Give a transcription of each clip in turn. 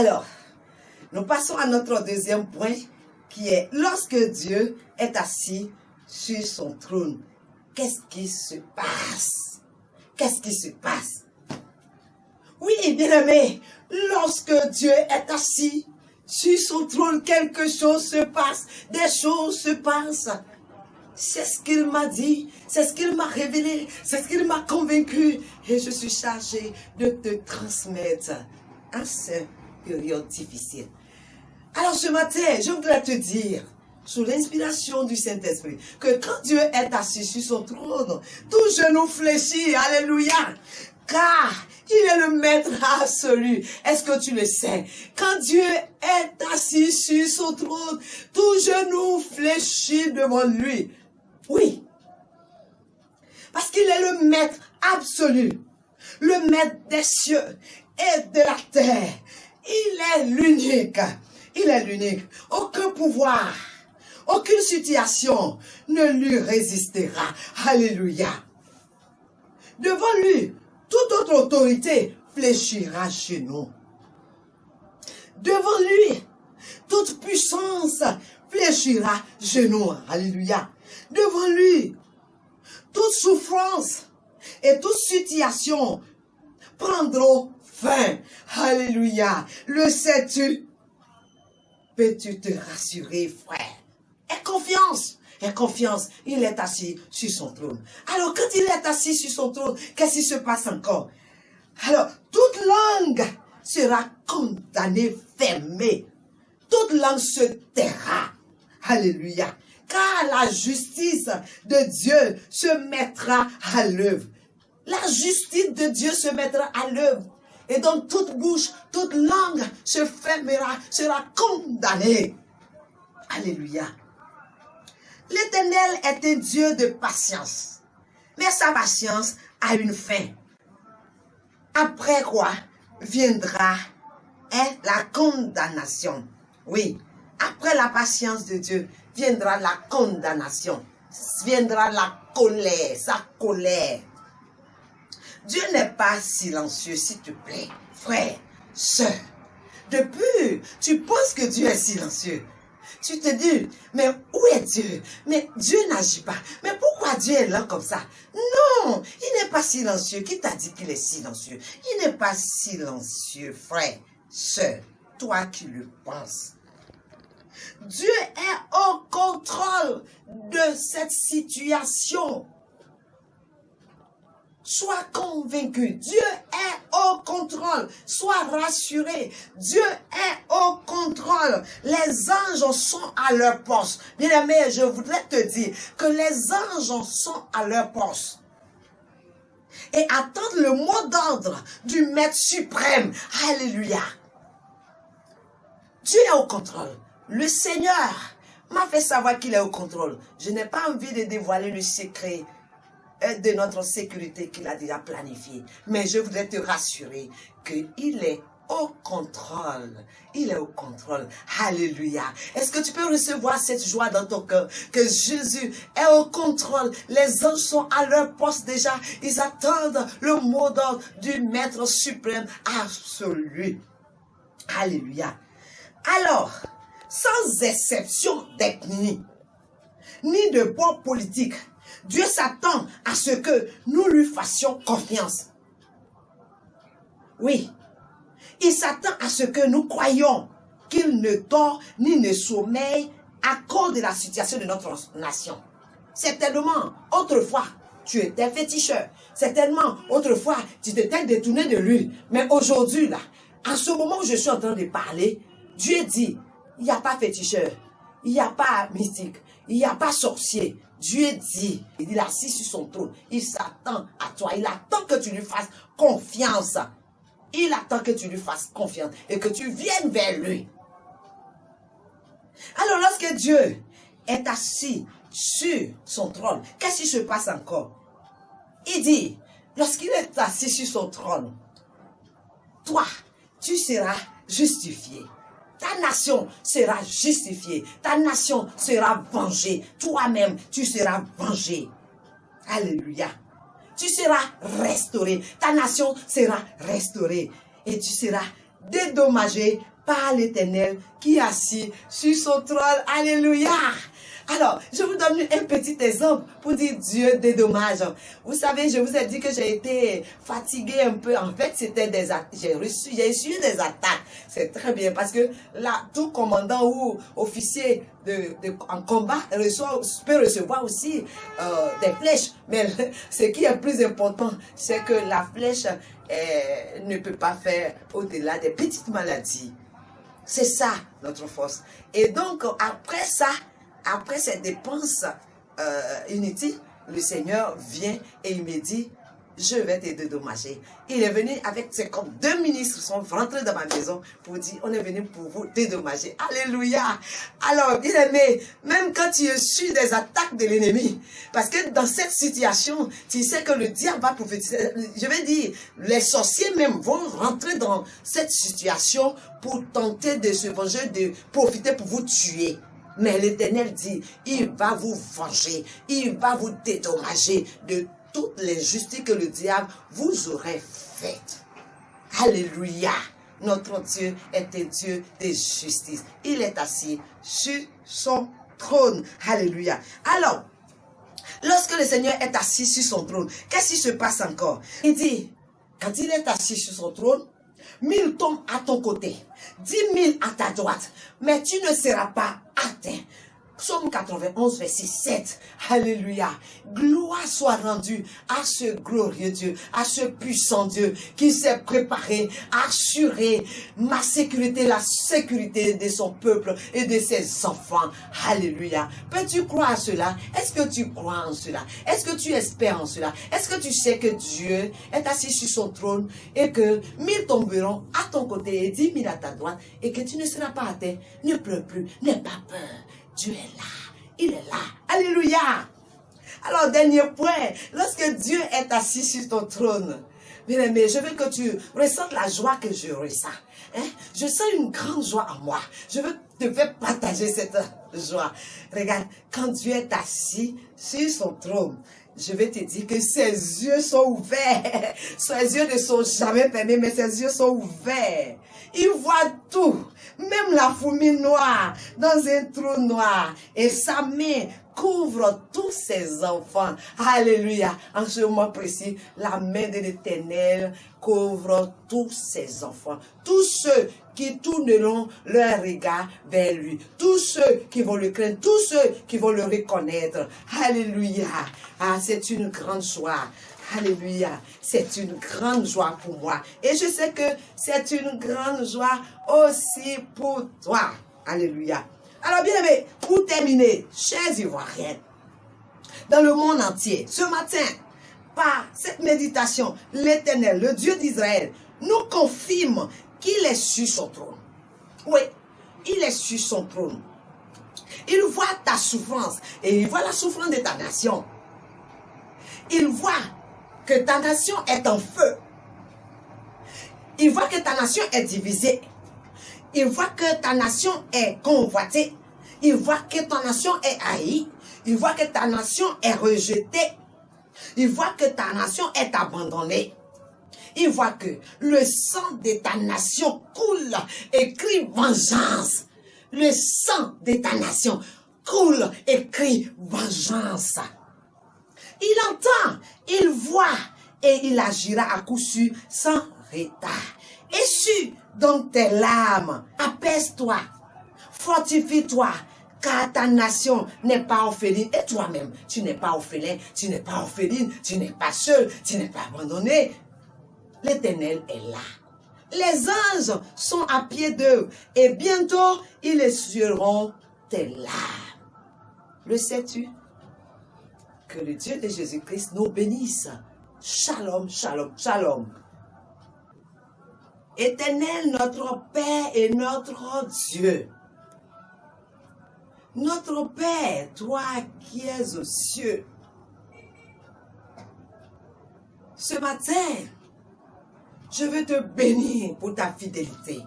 Alors, nous passons à notre deuxième point qui est lorsque Dieu est assis sur son trône, qu'est-ce qui se passe? Qu'est-ce qui se passe? Oui, bien-aimé, lorsque Dieu est assis sur son trône, quelque chose se passe, des choses se passent. C'est ce qu'il m'a dit, c'est ce qu'il m'a révélé, c'est ce qu'il m'a convaincu. Et je suis chargée de te transmettre en cette période difficile. Alors ce matin, je voudrais te dire, sous l'inspiration du Saint-Esprit, que quand Dieu est assis sur son trône, tout genou fléchit, alléluia, car il est le maître absolu. Est-ce que tu le sais? Quand Dieu est assis sur son trône, tout genou fléchit devant lui. Oui, parce qu'il est le maître absolu, le maître des cieux et de la terre. Il est l'unique. Il est l'unique. Aucun pouvoir, aucune situation ne lui résistera. Alléluia. Devant lui, toute autre autorité fléchira chez nous. Devant lui, toute puissance fléchira chez nous. Alléluia. Devant lui, toute souffrance et toute situation prendront fin. Alléluia. Le sais-tu? Peux-tu te rassurer, frère? Aie confiance. Aie confiance. Il est assis sur son trône. Alors, quand il est assis sur son trône, qu'est-ce qui se passe encore? Alors, toute langue sera condamnée, fermée. Toute langue se taira. Alléluia. Car la justice de Dieu se mettra à l'œuvre. La justice de Dieu se mettra à l'œuvre. Et donc toute bouche, toute langue se fermera, sera condamnée. Alléluia. L'Éternel est un Dieu de patience. Mais sa patience a une fin. Après quoi viendra la condamnation. Oui, après la patience de Dieu viendra la condamnation. Viendra la colère, sa colère. Dieu n'est pas silencieux, s'il te plaît, frère, sœur. Depuis, tu penses que Dieu est silencieux. Tu te dis, mais où est Dieu? Mais Dieu n'agit pas. Mais pourquoi Dieu est là comme ça? Non, il n'est pas silencieux. Qui t'a dit qu'il est silencieux? Il n'est pas silencieux, frère, sœur, toi qui le penses. Dieu est au contrôle de cette situation. Sois convaincu, Dieu est au contrôle, sois rassuré, Dieu est au contrôle, les anges sont à leur poste. Bien-aimé, je voudrais te dire que les anges sont à leur poste et attendent le mot d'ordre du Maître suprême. Alléluia. Dieu est au contrôle, le Seigneur m'a fait savoir qu'il est au contrôle. Je n'ai pas envie de dévoiler le secret de notre sécurité qu'il a déjà planifié. Mais je voudrais te rassurer qu'il est au contrôle. Il est au contrôle. Alléluia. Est-ce que tu peux recevoir cette joie dans ton cœur? Que Jésus est au contrôle. Les anges sont à leur poste déjà. Ils attendent le mot d'ordre du Maître suprême absolu. Alléluia. Alors, sans exception d'ethnie, ni de bord politique, Dieu s'attend à ce que nous lui fassions confiance. Oui, il s'attend à ce que nous croyions qu'il ne dort ni ne sommeille à cause de la situation de notre nation. Certainement, autrefois, tu étais féticheur. Certainement, autrefois, tu t'étais détourné de lui. Mais aujourd'hui, là, en ce moment où je suis en train de parler, Dieu dit, il n'y a pas féticheur, il n'y a pas mystique, il n'y a pas sorcier. Dieu dit, il est assis sur son trône, il s'attend à toi, il attend que tu lui fasses confiance. Il attend que tu lui fasses confiance et que tu viennes vers lui. Alors lorsque Dieu est assis sur son trône, qu'est-ce qui se passe encore? Il dit, lorsqu'il est assis sur son trône, toi, tu seras justifié. Ta nation sera justifiée. Ta nation sera vengée. Toi-même, tu seras vengé. Alléluia. Tu seras restauré. Ta nation sera restaurée. Et tu seras dédommagé par l'Éternel qui est assis sur son trône. Alléluia. Alors, je vous donne un petit exemple pour dire Dieu dédommage. Vous savez, je vous ai dit que j'ai été fatiguée un peu. En fait, c'était j'ai reçu des attaques. C'est très bien parce que là, tout commandant ou officier en combat peut recevoir aussi des flèches. Mais ce qui est plus important, c'est que la flèche ne peut pas faire au-delà des petites maladies. C'est ça, notre force. Et donc, après ça, après ces dépenses inutiles, le Seigneur vient et il me dit, je vais te dédommager. Il est venu avec ses comme 2 ministres sont rentrés dans ma maison pour dire, on est venu pour vous dédommager. Alléluia. Alors, bien aimé, même quand tu es sur des attaques de l'ennemi, parce que dans cette situation, tu sais que le diable va prophétiser. Je vais dire, les sorciers même vont rentrer dans cette situation pour tenter de se venger, de profiter pour vous tuer. Mais l'Éternel dit, il va vous venger, il va vous dédommager de toutes les injustices que le diable vous aurait faites. Alléluia. Notre Dieu est un Dieu de justice. Il est assis sur son trône. Alléluia. Alors, lorsque le Seigneur est assis sur son trône, qu'est-ce qui se passe encore? Il dit, quand il est assis sur son trône, 1000 tombent à ton côté, 10 000 à ta droite, mais tu ne seras pas atteint. Psaume 91, verset 7. Alléluia. Gloire soit rendue à ce glorieux Dieu, à ce puissant Dieu qui s'est préparé à assurer ma sécurité, la sécurité de son peuple et de ses enfants. Alléluia. Peux-tu croire à cela? Est-ce que tu crois en cela? Est-ce que tu espères en cela? Est-ce que tu sais que Dieu est assis sur son trône et que 1000 tomberont à ton côté et 10 000 à ta droite et que tu ne seras pas atteint? Ne pleure plus, n'aie pas peur. Dieu est là, il est là. Alléluia. Alors, dernier point, lorsque Dieu est assis sur ton trône, bien aimé, je veux que tu ressentes la joie que je ressens. Hein? Je sens une grande joie en moi. Je veux te faire partager cette joie. Regarde, quand Dieu est assis sur son trône, je vais te dire que ses yeux sont ouverts. Ses yeux ne sont jamais fermés, mais ses yeux sont ouverts. Il voit tout, même la fourmi noire dans un trou noir. Et sa main couvre tous ses enfants. Alléluia. En ce moment précis, la main de l'Éternel couvre tous ses enfants. Tous ceux qui tourneront leur regard vers lui. Tous ceux qui vont le craindre. Tous ceux qui vont le reconnaître. Alléluia. Ah, c'est une grande joie. Alléluia. C'est une grande joie pour moi. Et je sais que c'est une grande joie aussi pour toi. Alléluia. Alors, bien aimé, pour terminer, chers Ivoiriens, dans le monde entier, ce matin, par cette méditation, l'Éternel, le Dieu d'Israël, nous confirme qu'il est sur son trône. Oui, il est sur son trône. Il voit ta souffrance et il voit la souffrance de ta nation. Il voit que ta nation est en feu. Il voit que ta nation est divisée. Il voit que ta nation est convoitée. Il voit que ta nation est haïe. Il voit que ta nation est rejetée. Il voit que ta nation est abandonnée. Il voit que le sang de ta nation coule et crie vengeance. Le sang de ta nation coule et crie vengeance. Il entend, il voit et il agira à coup sûr sans retard. Essuie donc tes larmes, apaise-toi, fortifie-toi, car ta nation n'est pas orpheline. Et toi-même, tu n'es pas orphelin, tu n'es pas orpheline, tu n'es pas seul, tu n'es pas abandonné. L'Éternel est là. Les anges sont à pied d'eux et bientôt ils essuieront tes larmes. Le sais-tu? Que le Dieu de Jésus-Christ nous bénisse. Shalom, shalom, shalom. Éternel, notre Père et notre Dieu. Notre Père, toi qui es aux cieux. Ce matin, je veux te bénir pour ta fidélité.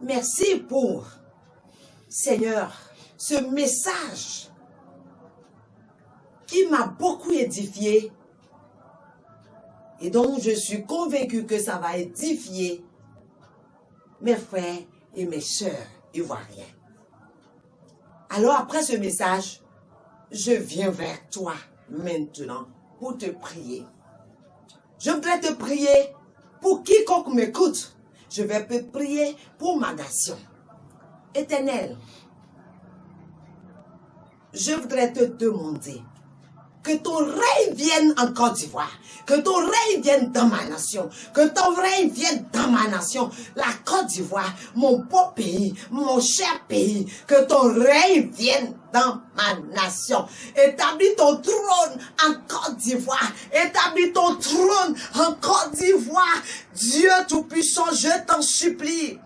Merci pour, Seigneur, ce message qui m'a beaucoup édifié et dont je suis convaincu que ça va édifier mes frères et mes sœurs ivoiriens. Alors après ce message, je viens vers toi maintenant pour te prier. Je voudrais te prier pour quiconque m'écoute. Je vais te prier pour ma nation. Éternel, je voudrais te demander que ton règne vienne en Côte d'Ivoire, que ton règne vienne dans ma nation, que ton règne vienne dans ma nation, la Côte d'Ivoire, mon beau pays, mon cher pays, que ton règne vienne dans ma nation. Établis ton trône en Côte d'Ivoire, établis ton trône en Côte d'Ivoire. Dieu Tout-Puissant, je t'en supplie.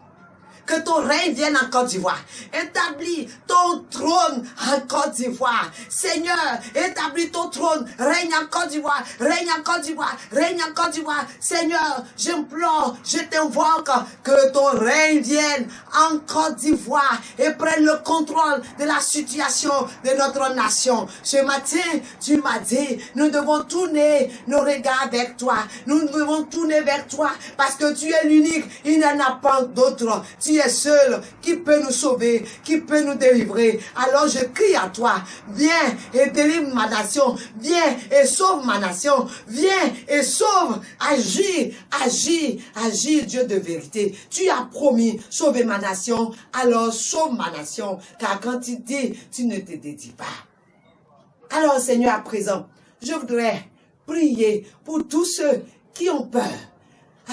Que ton règne vienne en Côte d'Ivoire. Établis ton trône en Côte d'Ivoire. Seigneur, établis ton trône. Règne en Côte d'Ivoire. Règne en Côte d'Ivoire. Règne en Côte d'Ivoire. Seigneur, j'implore, je t'invoque que ton règne vienne en Côte d'Ivoire et prenne le contrôle de la situation de notre nation. Ce matin, tu m'as dit, nous devons tourner nos regards vers toi. Nous devons tourner vers toi parce que tu es l'unique. Il n'y en a pas d'autre. Tu es seul qui peut nous sauver, qui peut nous délivrer. Alors je crie à toi, viens et délivre ma nation, viens et sauve ma nation, viens et sauve, agis, agis, agis, Dieu de vérité. Tu as promis sauver ma nation, alors sauve ma nation, car quand tu dis, tu ne te dédies pas. Alors Seigneur, à présent, je voudrais prier pour tous ceux qui ont peur.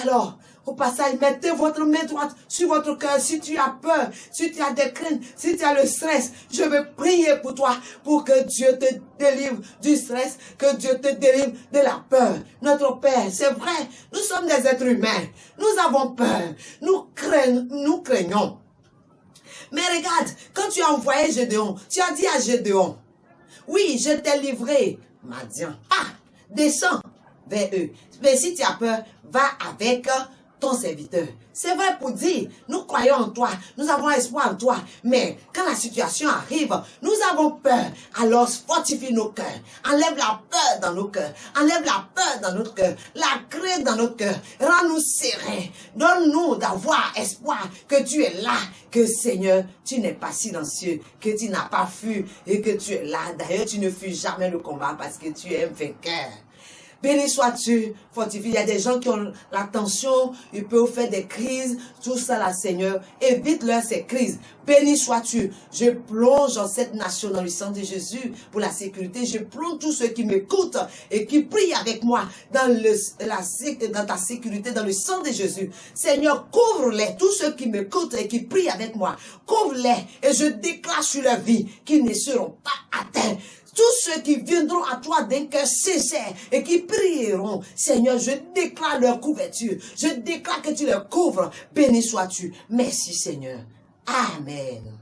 Alors, au passage, mettez votre main droite sur votre cœur. Si tu as peur, si tu as des craintes, si tu as le stress, je vais prier pour toi, pour que Dieu te délivre du stress, que Dieu te délivre de la peur. Notre Père, c'est vrai, nous sommes des êtres humains. Nous avons peur. Nous craignons. Mais regarde, quand tu as envoyé Gédéon, tu as dit à Gédéon, oui, je t'ai livré, Madian. Ah, descends vers eux. Mais si tu as peur, va avec ton serviteur. C'est vrai pour dire, nous croyons en toi, nous avons espoir en toi, mais quand la situation arrive, nous avons peur. Alors fortifie nos cœurs, enlève la peur dans nos cœurs, enlève la peur dans notre cœur, la crainte dans notre cœur, rends-nous sereins, donne-nous d'avoir espoir que tu es là, que Seigneur, tu n'es pas silencieux, que tu n'as pas fui et que tu es là. D'ailleurs, tu ne fuis jamais le combat parce que tu es un vainqueur. Béni sois-tu, fortifie. Il y a des gens qui ont la tension, ils peuvent faire des crises, tout ça là, Seigneur. Évite-leur ces crises. Béni sois-tu. Je plonge dans cette nation dans le sang de Jésus pour la sécurité. Je plonge tous ceux qui m'écoutent et qui prient avec moi dans ta sécurité, dans le sang de Jésus. Seigneur, couvre-les, tous ceux qui m'écoutent et qui prient avec moi. Couvre-les et je déclare sur leur vie qu'ils ne seront pas atteints. Tous ceux qui viendront à toi d'un cœur sincère et qui prieront, Seigneur, je déclare leur couverture. Je déclare que tu les couvres. Béni sois-tu. Merci, Seigneur. Amen.